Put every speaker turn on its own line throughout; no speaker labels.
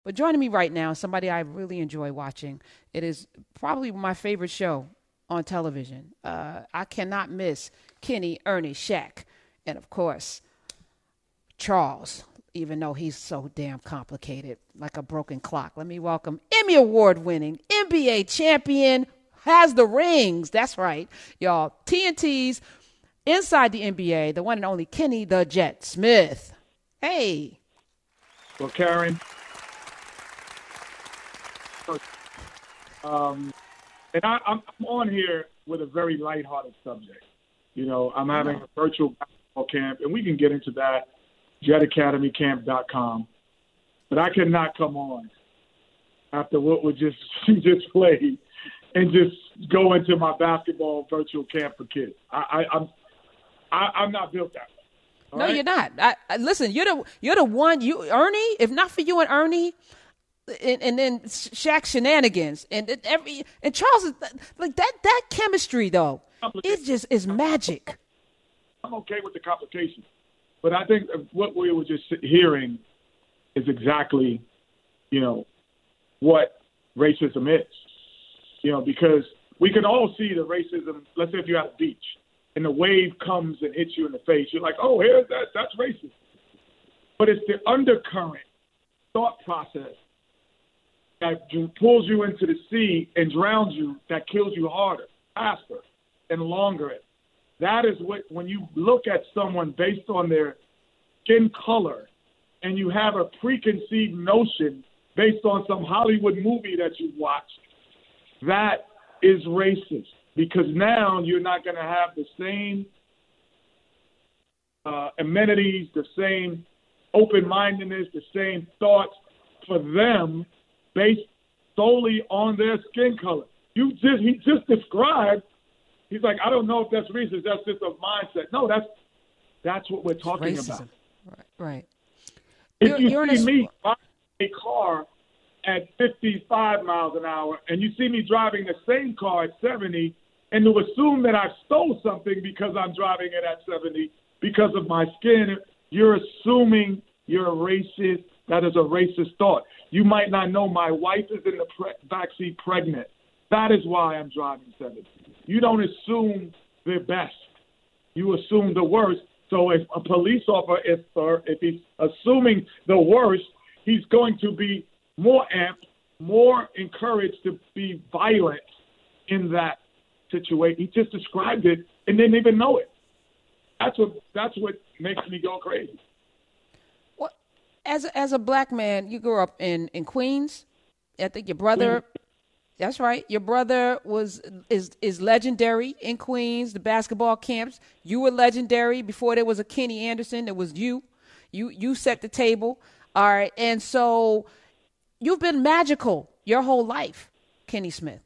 But joining me right now, somebody I really enjoy watching. It is probably my favorite show on television. I cannot miss Kenny, Ernie, Shaq, and of course, Charles, even though he's so damn complicated, like a broken clock. Let me welcome Emmy Award winning NBA champion, has the rings. That's right, y'all. TNT's inside the NBA, the one and only Kenny the Jet Smith. Hey.
Well, Karen, and I'm on here with a very lighthearted subject. You know, I'm having a virtual basketball camp, and we can get into that, jetacademycamp.com. But I cannot come on after what was just played and just go into my basketball virtual camp for kids. I'm not built that way.
No, right? You're not. Listen, you're the one. Ernie. If not for you and Ernie, and then Shaq shenanigans and Charles is like that chemistry though. It just is magic.
I'm okay with the complications, but I think what we were just hearing is exactly, what racism is. Because we can all see the racism. Let's say if you're at a beach and the wave comes and hits you in the face, you're like, oh, here's that. That's racist. But it's the undercurrent thought process that pulls you into the sea and drowns you that kills you harder, faster, and longer. That is when you look at someone based on their skin color and you have a preconceived notion based on some Hollywood movie that you watched, that is racist. Because now you're not going to have the same amenities, the same open-mindedness, the same thoughts for them based solely on their skin color. He just described. He's like, I don't know if that's racist. That's just a mindset. No, that's what we're talking about.
Right.
If you see me buying a car at 55 miles an hour and you see me driving the same car at 70, and to assume that I stole something because I'm driving it at 70 because of my skin, you're assuming you're a racist. That is a racist thought. You might not know my wife is in the backseat pregnant. That is why I'm driving 70. You don't assume the best. You assume the worst. So if a police officer, if he's assuming the worst, he's going to be more amped, more encouraged to be violent in that situation. He just described it and didn't even know it. That's what makes me go crazy.
Well, as a black man, you grew up in Queens. I think your brother. That's right. Your brother is legendary in Queens, the basketball camps. You were legendary before there was a Kenny Anderson. It was you. You set the table. All right. And so you've been magical your whole life, Kenny Smith.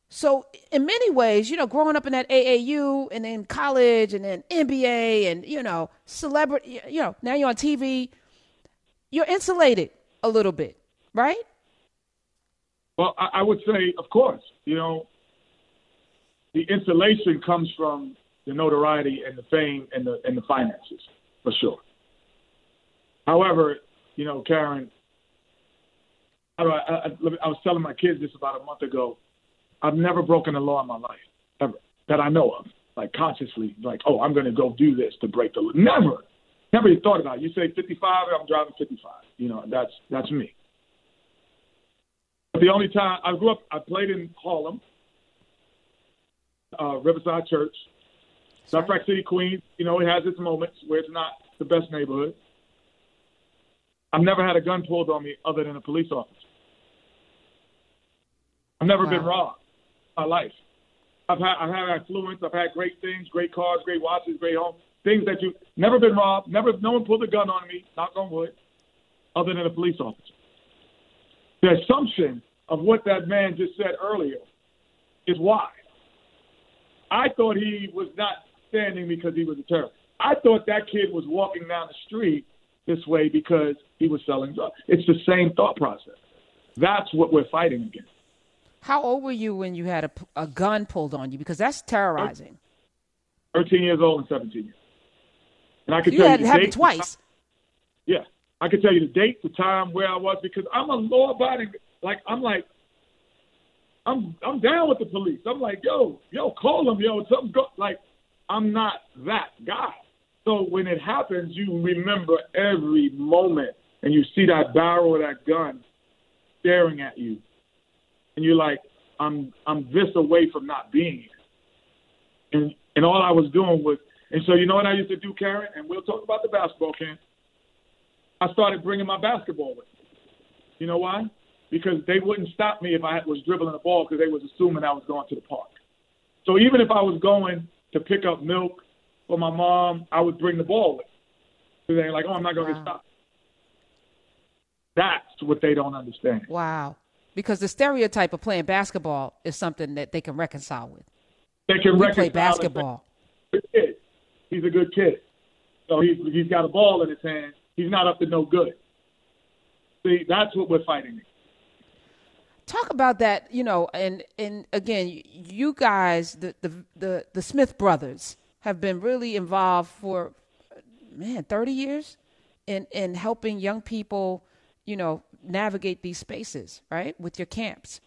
So in many ways, growing up in that AAU and then college and then NBA and, celebrity, now you're on TV, you're insulated a little bit, right?
Well, I would say, of course, the insulation comes from the notoriety and the fame and the finances, for sure. However, Karen, I was telling my kids this about a month ago. I've never broken a law in my life, ever, that I know of, like consciously, like, oh, I'm going to go do this to break the law. Never even thought about it. You say 55, I'm driving 55. That's me. The only time I grew up, I played in Harlem, Riverside Church, Suffolk City, Queens. It has its moments where it's not the best neighborhood. I've never had a gun pulled on me other than a police officer. I've never been robbed in my life. I've had affluence. I've had great things, great cars, great watches, great homes, things that you never been robbed. No one pulled a gun on me, knock on wood, other than a police officer. The assumption of what that man just said earlier is why. I thought he was not standing because he was a terrorist. I thought that kid was walking down the street this way because he was selling drugs. It's the same thought process. That's what we're fighting against.
How old were you when you had a gun pulled on you? Because that's terrorizing.
13 years old and 17 years. And I could
tell you. You had it happen twice.
Yeah. I could tell you the date, the time, where I was, because I'm a law-abiding. I'm down with the police. I'm like, yo, call them, something go. Like, I'm not that guy. So when it happens, you remember every moment, and you see that barrel of that gun staring at you, and you're like, I'm this away from not being here. And all I was doing was, and so you know what I used to do, Karen? And we'll talk about the basketball camp. I started bringing my basketball with me. You know why? Because they wouldn't stop me if I was dribbling the ball because they was assuming I was going to the park. So even if I was going to pick up milk for my mom, I would bring the ball with me. So they're like, oh, I'm not going to get stopped. That's what they don't understand.
Wow. Because the stereotype of playing basketball is something that they can reconcile with.
They can reconcile.
Play basketball.
He's a good kid. So he's got a ball in his hand. He's not up to no good. See, that's what we're fighting.
Talk about that, and again, you guys, the Smith brothers, have been really involved for 30 years in helping young people, navigate these spaces, right, with your camps.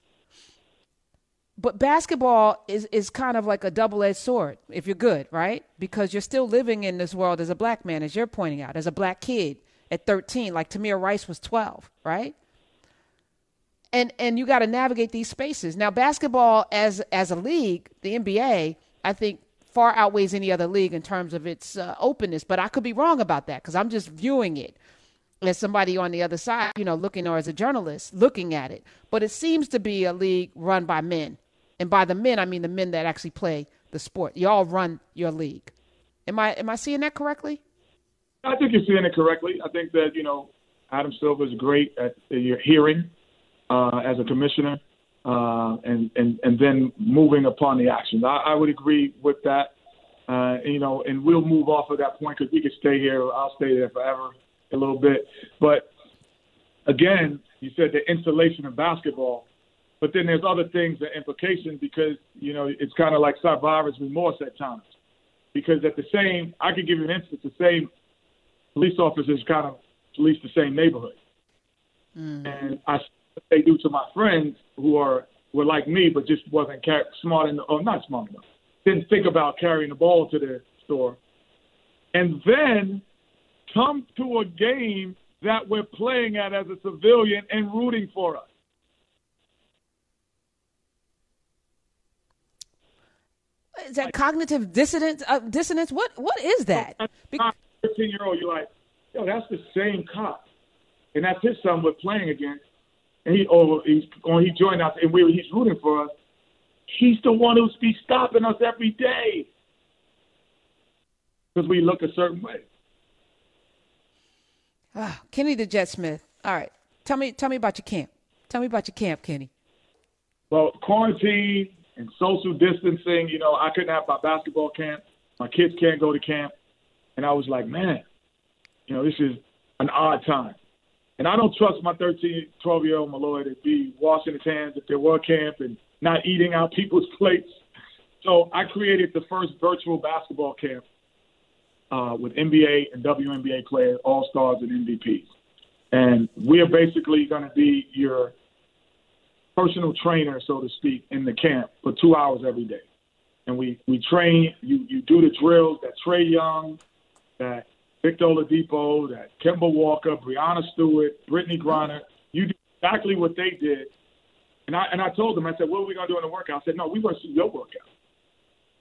But basketball is kind of like a double-edged sword if you're good, right? Because you're still living in this world as a black man, as you're pointing out, as a black kid at 13, like Tamir Rice was 12, right? And you got to navigate these spaces. Now, basketball as a league, the NBA, I think far outweighs any other league in terms of its openness. But I could be wrong about that because I'm just viewing it as somebody on the other side, looking, or as a journalist looking at it. But it seems to be a league run by men. And by the men, I mean the men that actually play the sport. You all run your league. Am I seeing that correctly?
I think you're seeing it correctly. I think that, Adam Silver is great at your hearing as a commissioner and then moving upon the actions. I would agree with that. And we'll move off of that point because we could stay here. I'll stay there forever a little bit. But, again, you said the insulation of basketball. But then there's other things, the implications, because, it's kind of like survivor's remorse at times. Because I could give you an instance, the same police officers kind of police the same neighborhood. And I see what they do to my friends who were like me, but just wasn't smart enough, or not smart enough, didn't think about carrying the ball to the store. And then come to a game that we're playing at as a civilian and rooting for us.
Is that cognitive dissonance? What is that?
13-year-old, you're like, that's the same cop, and that's his son we're playing against, and he joined us, and he's rooting for us. He's the one who's be stopping us every day because we look a certain way.
Kenny the Jet Smith. All right, tell me about your camp. Tell me about your camp, Kenny.
Well, quarantine and social distancing, I couldn't have my basketball camp. My kids can't go to camp. And I was like, man, this is an odd time. And I don't trust my 12-year-old Malloy to be washing his hands at their work camp and not eating out people's plates. So I created the first virtual basketball camp with NBA and WNBA players, all-stars and MVPs. And we are basically going to be your personal trainer, so to speak, in the camp for 2 hours every day. And we train, you do the drills that Trae Young, that Victor Oladipo, that Kemba Walker, Breonna Stewart, Brittany Griner, you do exactly what they did. And I told them, I said, what are we going to do in the workout? I said, no, we want to see your workout.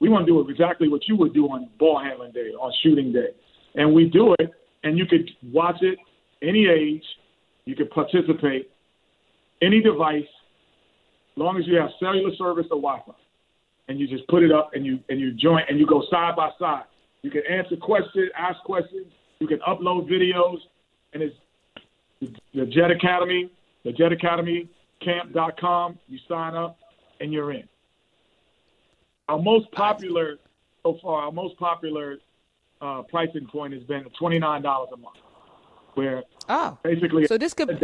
We want to do exactly what you would do on ball handling day, on shooting day. And we do it, and you could watch it any age. You could participate, any device, as long as you have cellular service or Wi-Fi. And you just put it up and you join and you go side by side. You can answer questions, ask questions. You can upload videos. And it's the Jet Academy, thejetacademycamp.com. You sign up and you're in. Our most popular pricing point has been $29 a month. Where basically
so this could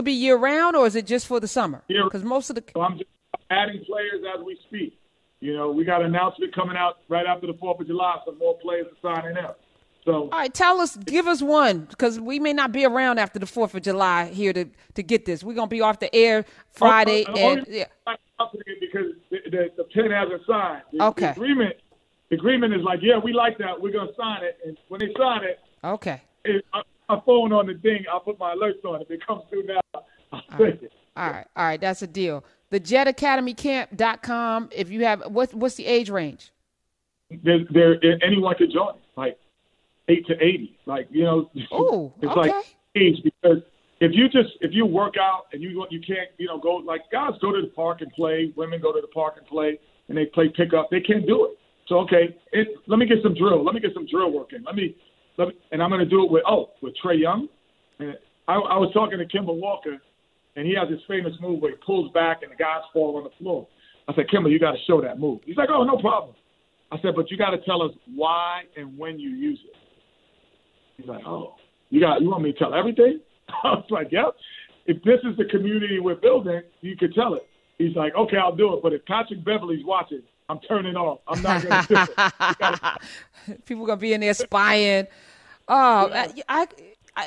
be year round, or is it just for the summer? Because most of the
I'm just adding players as we speak. We got an announcement coming out right after the 4th of July, so more players are signing up. So,
all right, give us one, because we may not be around after the 4th of July here to get this. We're gonna be off the air Friday,
because the pen hasn't signed.
Okay.
The agreement is like, yeah, we like that. We're gonna sign it, and when they sign it,
okay,
my phone on the ding. I'll put my alerts on. If it comes through now, I'll say it.
All right, that's a deal. The JetAcademyCamp.com. If you have what's the age range?
There anyone could join, like 8 to 80. Like, you know,
Ooh,
it's
okay.
like age, because if you work out and you can't, you know, go, like, guys go to the park and play, women go to the park and play, and they play pickup. They can't do it. So okay, let me get some drill. Let me get some drill work in. Let me, and I'm going to do it with Trae Young. And I was talking to Kemba Walker, and he has this famous move where he pulls back and the guys fall on the floor. I said, Kemba, you got to show that move. He's like, oh, no problem. I said, but you got to tell us why and when you use it. He's like, oh, you want me to tell everything? I was like, yep. If this is the community we're building, you could tell it. He's like, okay, I'll do it. But if Patrick Beverly's watching, I'm turning off. I'm not going to do it.
People going to be in there spying. Oh, I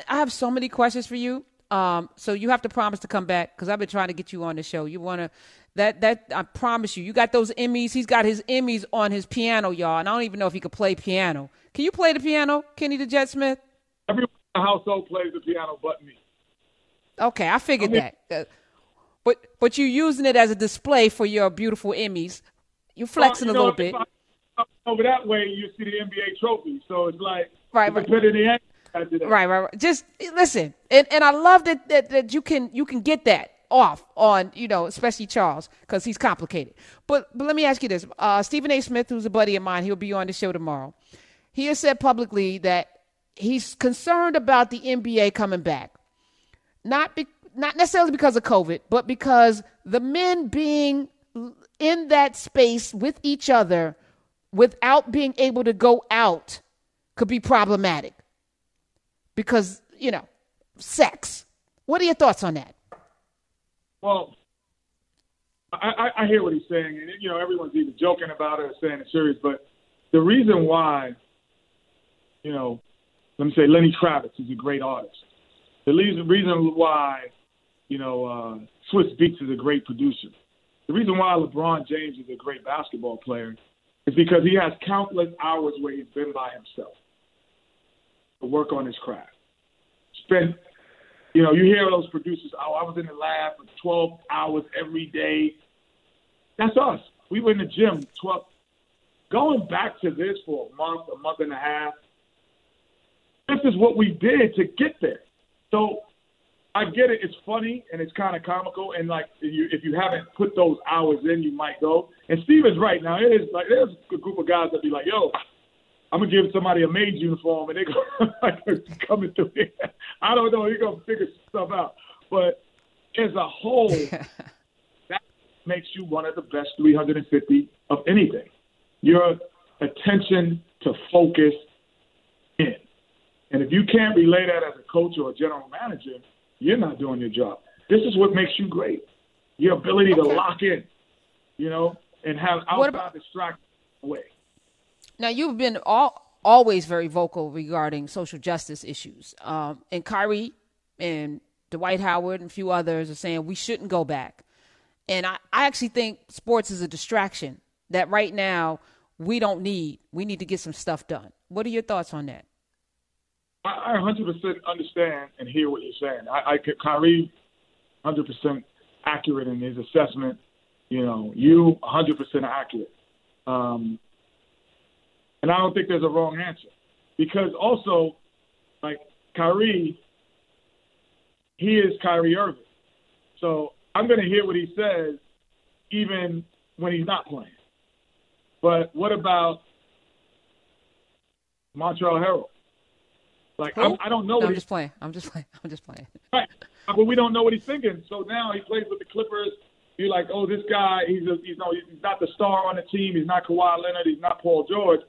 have so many questions for you. So you have to promise to come back, because I've been trying to get you on the show. You want to that I promise you. You got those Emmys. He's got his Emmys on his piano, y'all. And I don't even know if he could play piano. Can you play the piano, Kenny the Jet Smith?
Everyone in the household plays the piano but me. Okay,
I figured that. But you're using it as a display for your beautiful Emmys. You're flexing a little bit.
Over that way, you see the NBA trophy. So it's like,
right. Right. Just listen, and I love that you can get that off on, you know, especially Charles, because he's complicated. But let me ask you this: Stephen A. Smith, who's a buddy of mine, he'll be on the show tomorrow. He has said publicly that he's concerned about the NBA coming back, not necessarily because of COVID, but because the men being in that space with each other without being able to go out could be problematic. Because, you know, sex. What are your thoughts on that?
Well, I hear what he's saying. And, you know, everyone's either joking about it or saying it's serious. But the reason why, you know, let me say Lenny Kravitz is a great artist. The reason why, you know, Swiss Beats is a great producer. The reason why LeBron James is a great basketball player is because he has countless hours where he's been by himself to work on his craft. You know, you hear those producers, oh, I was in the lab for 12 hours every day. That's us. We were in the gym 12. Going back to this for a month and a half, this is what we did to get there. So I get it. It's funny and it's kind of comical. And, like, if you haven't put those hours in, you might go. And Steve is right. Now, it is like there's a group of guys that be like, yo, I'm going to give somebody a maid's uniform, and they're going to come through here. I don't know. You're going to figure stuff out. But as a whole, that makes you one of the best 350 of anything. Your attention to focus in. And if you can't relay that as a coach or a general manager, you're not doing your job. This is what makes you great. Your ability to lock in, you know, and have outside distraction away.
Now, you've been always very vocal regarding social justice issues. And Kyrie and Dwight Howard and a few others are saying we shouldn't go back. And I actually think sports is a distraction that right now we don't need. We need to get some stuff done. What are your thoughts on that?
I 100% understand and hear what you're saying. Kyrie, 100% accurate in his assessment. You know, you 100% accurate. And I don't think there's a wrong answer. Because also, like, Kyrie, he is Kyrie Irving. So I'm going to hear what he says even when he's not playing. But what about Montrezl Harrell? Like, I don't know.
No, I'm just playing.
Right. But we don't know what he's thinking. So now he plays with the Clippers. You're like, oh, this guy, he's not the star on the team. He's not Kawhi Leonard. He's not Paul George.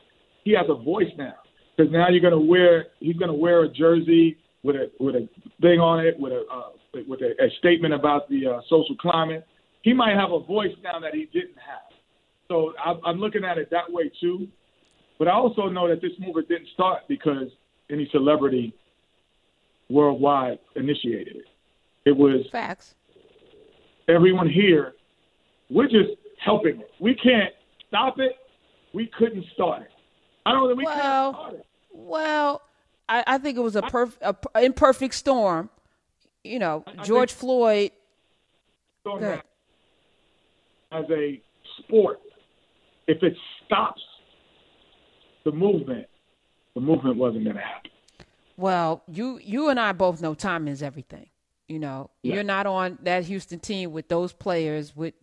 He has a voice now, because now he's going to wear a jersey with a thing on it, with a statement about the social climate. He might have a voice now that he didn't have. So I'm looking at it that way too. But I also know that this movement didn't start because any celebrity worldwide initiated it. It was
facts.
Everyone here. We're just helping it. We can't stop it. We couldn't start it. I don't know that we can't start it.
Well, I think it was a imperfect storm. You know, George Floyd.
As a sport, if it stops the movement wasn't going to happen.
Well, you and I both know timing is everything. You know, You're not on that Houston team with those players with,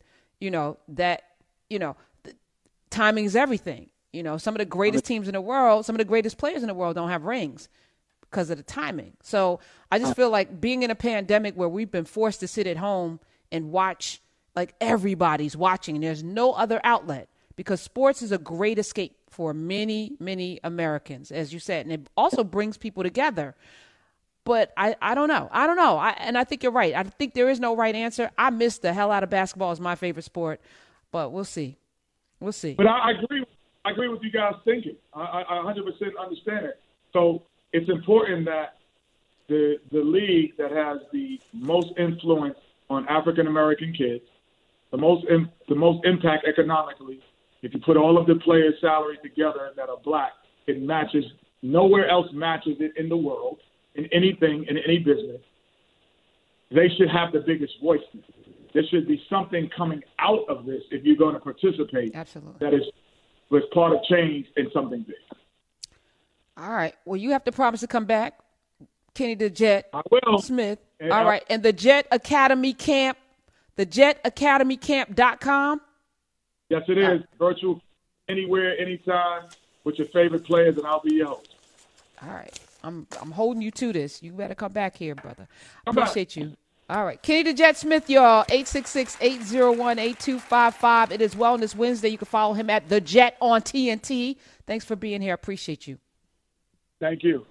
timing is everything. You know, some of the greatest teams in the world, some of the greatest players in the world don't have rings because of the timing. So I just feel like being in a pandemic where we've been forced to sit at home and watch, like everybody's watching, and there's no other outlet, because sports is a great escape for many, many Americans, as you said, and it also brings people together. But I don't know. And I think you're right. I think there is no right answer. I miss the hell out of basketball. It's my favorite sport, but we'll see.
But I agree with you guys thinking. I 100% understand it. So it's important that the league that has the most influence on African American kids, the most impact economically, if you put all of the players' salaries together that are black, it matches. Nowhere else matches it in the world, in anything, in any business. They should have the biggest voice. There should be something coming out of this if you're going to participate.
Absolutely.
That was part of change in something big.
All right. Well, you have to promise to come back, Kenny the Jet Smith.
And
all right. And the Jet Academy Camp, thejetacademycamp.com.
Yes, it is. Virtual, anywhere, anytime, with your favorite players, and I'll be your host.
All right. I'm holding you to this. You better come back here, brother. Appreciate you. All right. Kenny the Jet Smith, y'all. 866-801-8255. It is Wellness Wednesday. You can follow him at The Jet on TNT. Thanks for being here. I appreciate you.
Thank you.